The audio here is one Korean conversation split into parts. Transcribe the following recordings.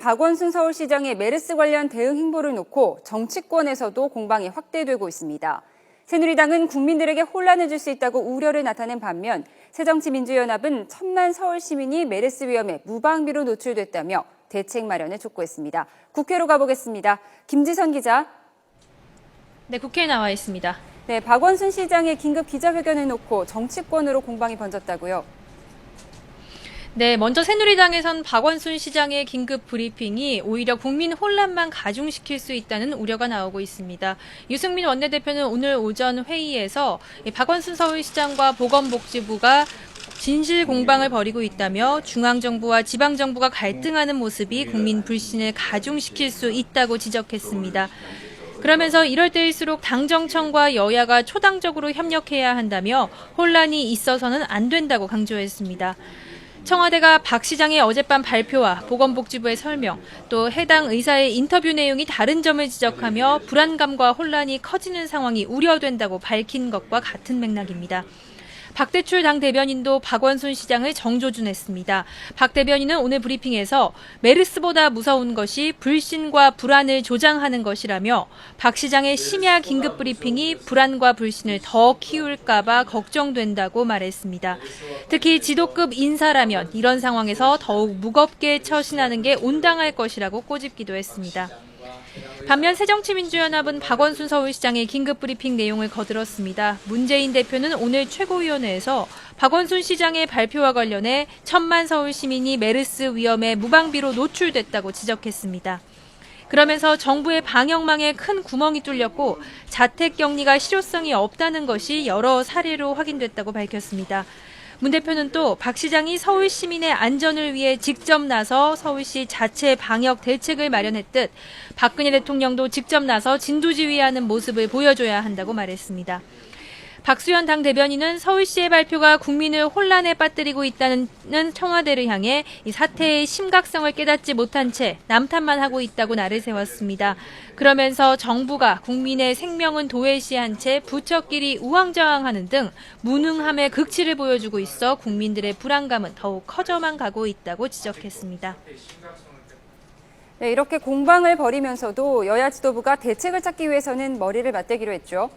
박원순 서울시장의 메르스 관련 대응 행보를 놓고 정치권에서도 공방이 확대되고 있습니다. 새누리당은 국민들에게 혼란을 줄 수 있다고 우려를 나타낸 반면 새정치민주연합은 1,000만 서울 시민이 메르스 위험에 무방비로 노출됐다며 대책 마련을 촉구했습니다. 국회로 가보겠습니다. 김지선 기자. 네, 국회에 나와 있습니다. 네, 박원순 시장의 긴급 기자회견을 놓고 정치권으로 공방이 번졌다고요? 네, 먼저 새누리당에선 박원순 시장의 긴급 브리핑이 오히려 국민 혼란만 가중시킬 수 있다는 우려가 나오고 있습니다. 유승민 원내대표는 오늘 오전 회의에서 박원순 서울시장과 보건복지부가 진실 공방을 벌이고 있다며 중앙정부와 지방정부가 갈등하는 모습이 국민 불신을 가중시킬 수 있다고 지적했습니다. 그러면서 이럴 때일수록 당정청과 여야가 초당적으로 협력해야 한다며 혼란이 있어서는 안 된다고 강조했습니다. 청와대가 박 시장의 어젯밤 발표와 보건복지부의 설명, 또 해당 의사의 인터뷰 내용이 다른 점을 지적하며 불안감과 혼란이 커지는 상황이 우려된다고 밝힌 것과 같은 맥락입니다. 박대출 당 대변인도 박원순 시장을 정조준했습니다. 박 대변인은 오늘 브리핑에서 메르스보다 무서운 것이 불신과 불안을 조장하는 것이라며 박 시장의 심야 긴급 브리핑이 불안과 불신을 더 키울까 봐 걱정된다고 말했습니다. 특히 지도급 인사라면 이런 상황에서 더욱 무겁게 처신하는 게 온당할 것이라고 꼬집기도 했습니다. 반면 새정치민주연합은 박원순 서울시장의 긴급 브리핑 내용을 거들었습니다. 문재인 대표는 오늘 최고위원회에서 박원순 시장의 발표와 관련해 1,000만 서울 시민이 메르스 위험에 무방비로 노출됐다고 지적했습니다. 그러면서 정부의 방역망에 큰 구멍이 뚫렸고 자택격리가 실효성이 없다는 것이 여러 사례로 확인됐다고 밝혔습니다. 문 대표는 또 박 시장이 서울 시민의 안전을 위해 직접 나서 서울시 자체 방역 대책을 마련했듯 박근혜 대통령도 직접 나서 진두지휘하는 모습을 보여줘야 한다고 말했습니다. 박수현 당 대변인은 서울시의 발표가 국민을 혼란에 빠뜨리고 있다는 청와대를 향해 이 사태의 심각성을 깨닫지 못한 채 남탓만 하고 있다고 날을 세웠습니다. 그러면서 정부가 국민의 생명은 도외시한 채 부처끼리 우왕좌왕하는 등 무능함의 극치를 보여주고 있어 국민들의 불안감은 더욱 커져만 가고 있다고 지적했습니다. 네, 이렇게 공방을 벌이면서도 여야 지도부가 대책을 찾기 위해서는 머리를 맞대기로 했죠.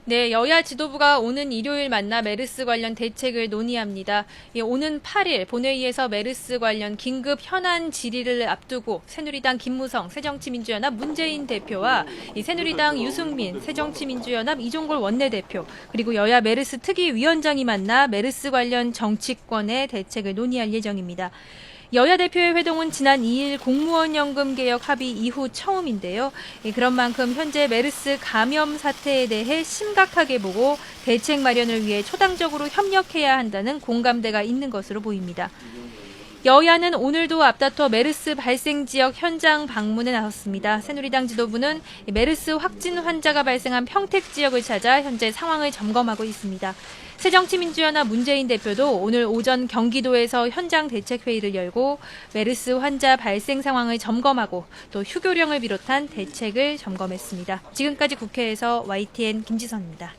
네, 여야 지도부가 오는 일요일 만나 메르스 관련 대책을 논의합니다. 오는 8일 본회의에서 메르스 관련 긴급 현안 질의를 앞두고 새누리당 김무성, 새정치민주연합 문재인 대표와 새누리당 유승민, 새정치민주연합 이종골 원내대표, 그리고 여야 메르스 특위위원장이 만나 메르스 관련 정치권의 대책을 논의할 예정입니다. 여야 대표의 회동은 지난 2일 공무원연금 개혁 합의 이후 처음인데요. 그런 만큼 현재 메르스 감염 사태에 대해 심각하게 보고 대책 마련을 위해 초당적으로 협력해야 한다는 공감대가 있는 것으로 보입니다. 여야는 오늘도 앞다퉈 메르스 발생 지역 현장 방문에 나섰습니다. 새누리당 지도부는 메르스 확진 환자가 발생한 평택 지역을 찾아 현재 상황을 점검하고 있습니다. 새정치민주연합 문재인 대표도 오늘 오전 경기도에서 현장 대책 회의를 열고 메르스 환자 발생 상황을 점검하고 또 휴교령을 비롯한 대책을 점검했습니다. 지금까지 국회에서 YTN 김지선입니다.